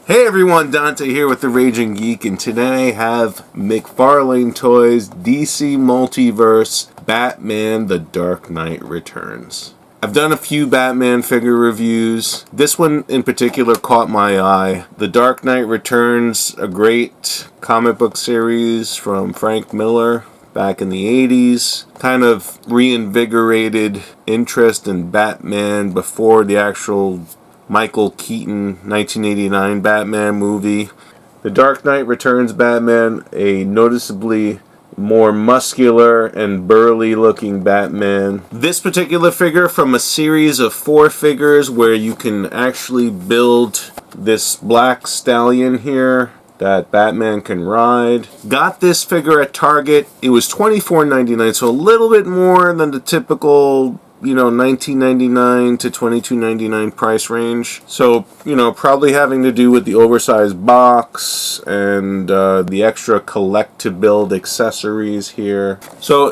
Hey everyone, Dante here with The Raging Geek, and today I have McFarlane Toys DC Multiverse Batman The Dark Knight Returns. I've done a few Batman figure reviews. This one in particular caught my eye. The Dark Knight Returns, a great comic book series from Frank Miller back in the 80s. Kind of reinvigorated interest in Batman before the actual Michael Keaton 1989 Batman movie. The Dark Knight Returns Batman, a noticeably more muscular and burly looking Batman. This particular figure from a series of 4 figures where you can actually build this black stallion here that Batman can ride. Got this figure at Target. It was $24.99, so a little bit more than the typical $19.99 to $22.99 price range. So, probably having to do with the oversized box and the extra collect-to-build accessories here. So,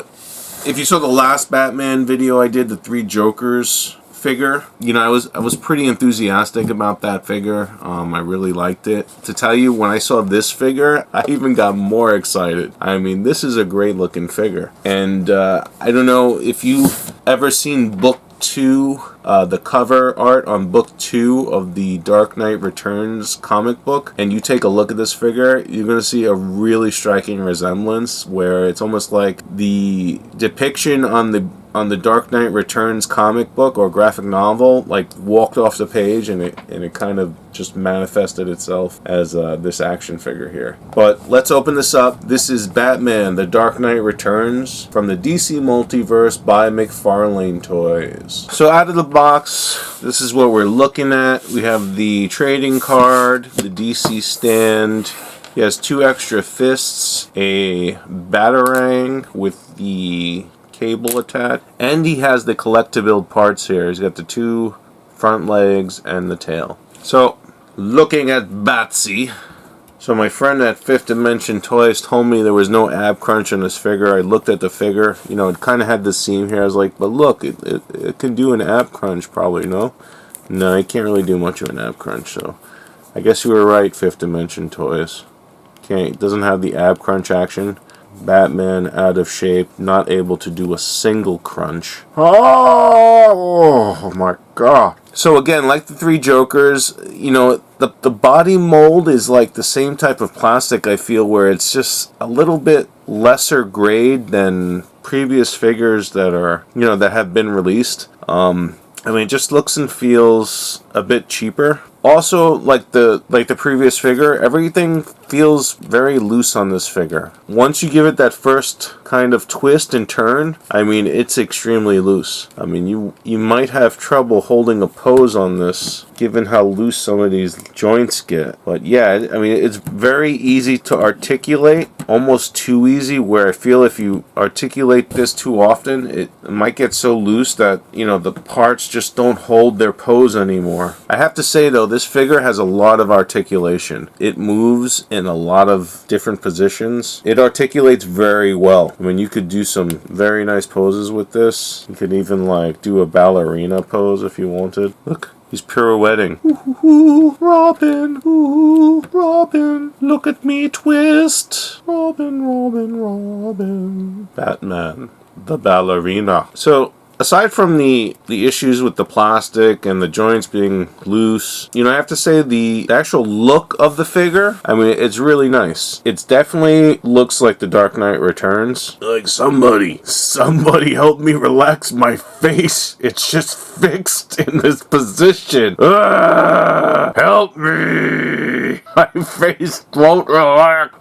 if you saw the last Batman video I did, the 3 Jokers figure, I was pretty enthusiastic about that figure. I really liked it. To tell you, when I saw this figure, I even got more excited. I mean, this is a great looking figure. And I don't know if you've ever seen book 2, the cover art on book 2 of the Dark Knight Returns comic book, and you take a look at this figure, you're going to see a really striking resemblance where it's almost like the depiction on the Dark Knight Returns comic book or graphic novel walked off the page, and it kind of just manifested itself as this action figure here. But let's open this up. This is Batman The Dark Knight Returns from the DC Multiverse by McFarlane Toys. So out of the box, this is what we're looking at. We have the trading card, the DC stand. He has 2 extra fists, a batarang with the cable attached, and he has the collect-to-build parts here. He's got the 2 front legs and the tail. So, looking at Batsy. So my friend at 5th Dimension Toys told me there was no ab crunch on this figure. I looked at the figure. It kind of had this seam here. I was like, but look, it can do an ab crunch probably, no? No, it can't really do much of an ab crunch, so I guess you were right, 5th Dimension Toys. It doesn't have the ab crunch action. Batman out of shape, not able to do a single crunch. Oh my god. So again, like the 3 Jokers, the body mold is like the same type of plastic, I feel, where it's just a little bit lesser grade than previous figures that are, that have been released. It just looks and feels a bit cheaper. Also, like the previous figure, everything feels very loose on this figure. Once you give it that first kind of twist and turn, it's extremely loose. You might have trouble holding a pose on this, given how loose some of these joints get. But yeah, it's very easy to articulate, almost too easy, where I feel if you articulate this too often, it might get so loose that, the parts just don't hold their pose anymore. I have to say though, this figure has a lot of articulation. It moves in a lot of different positions. It articulates very well. You could do some very nice poses with this. You could even do a ballerina pose if you wanted. Look, he's pirouetting. Ooh, ooh, Robin, ooh, Robin, look at me twist. Robin, Robin, Robin. Batman, the ballerina. So, aside from the issues with the plastic and the joints being loose, I have to say the actual look of the figure, it's really nice. It definitely looks like the Dark Knight Returns. Like somebody help me relax my face. It's just fixed in this position. Help me. My face won't relax.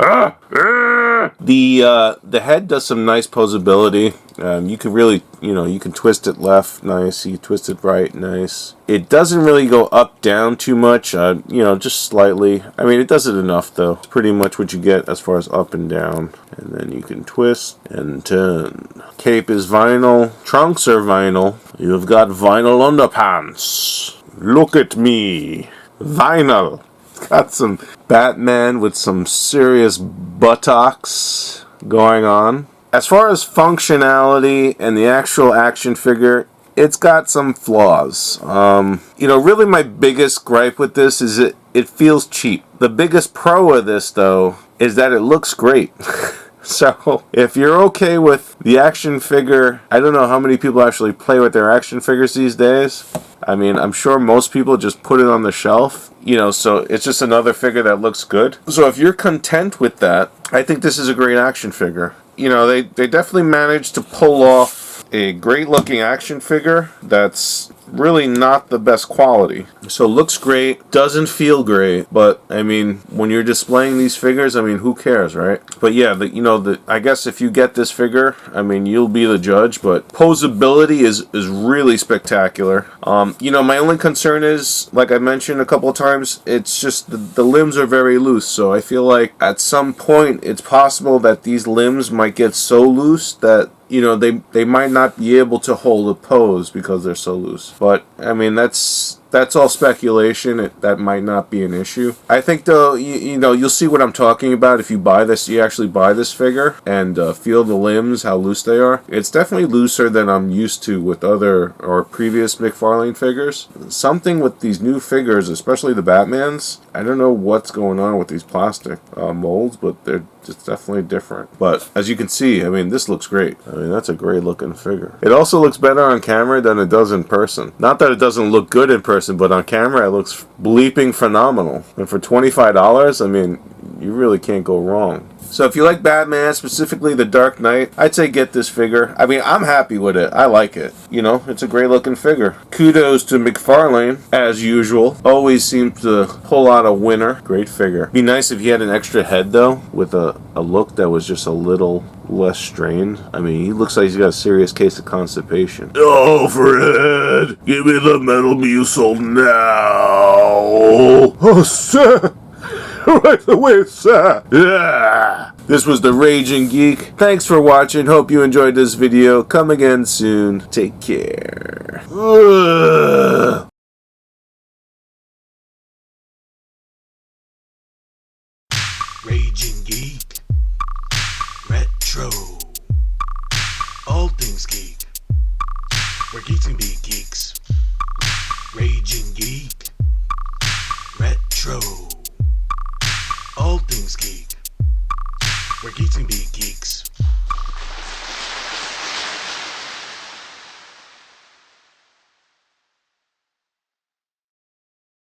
The head does some nice posability. You can really, you can twist it left, nice. You twist it right, nice. It doesn't really go up, down too much, just slightly. It does it enough, though. It's pretty much what you get as far as up and down. And then you can twist and turn. Cape is vinyl. Trunks are vinyl. You've got vinyl underpants. Look at me. Vinyl. Got some Batman with some serious buttocks going on. As far as functionality and the actual action figure, it's got some flaws. Really my biggest gripe with this is it feels cheap. The biggest pro of this, though, is that it looks great. So, if you're okay with the action figure, I don't know how many people actually play with their action figures these days. I mean, I'm sure most people just put it on the shelf, you know, so it's just another figure that looks good. So if you're content with that, I think this is a great action figure. You know, they definitely managed to pull off a great looking action figure that's really not the best quality. So looks great, doesn't feel great, but I mean, when you're displaying these figures, I mean, who cares, right? But yeah, I guess if you get this figure, I mean, you'll be the judge, but posability is really spectacular. You know, my only concern is, like I mentioned a couple of times, it's just the limbs are very loose, so I feel like at some point it's possible that these limbs might get so loose that, you know, they might not be able to hold a pose because they're so loose. But I mean, that's all speculation. That might not be an issue. I think, though, you know, you'll see what I'm talking about if you buy this. You actually buy this figure and feel the limbs, how loose they are. It's definitely looser than I'm used to with other or previous McFarlane figures. Something with these new figures, especially the Batmans, I don't know what's going on with these plastic molds, but they're just definitely different. But as you can see, I mean, this looks great. I mean, that's a great looking figure. It also looks better on camera than it does in person. Not that it doesn't look good in person, but on camera it looks bleeping phenomenal. And for $25, I mean, you really can't go wrong. So if you like Batman, specifically the Dark Knight, I'd say get this figure. I mean, I'm happy with it. I like it. You know, it's a great looking figure. Kudos to McFarlane, as usual. Always seems to pull out a winner. Great figure. Be nice if he had an extra head, though, with a look that was just a little less strained. I mean, he looks like he's got a serious case of constipation. Alfred, give me the Metal Muscle now. Oh, sir. Right away, sir. Yeah. This was the Raging Geek. Thanks for watching. Hope you enjoyed this video. Come again soon. Take care. Raging Geek. Retro. All things geek. Where geeks can be geeks. Raging Geek. Retro. All things geek. Where geeks can be geeks.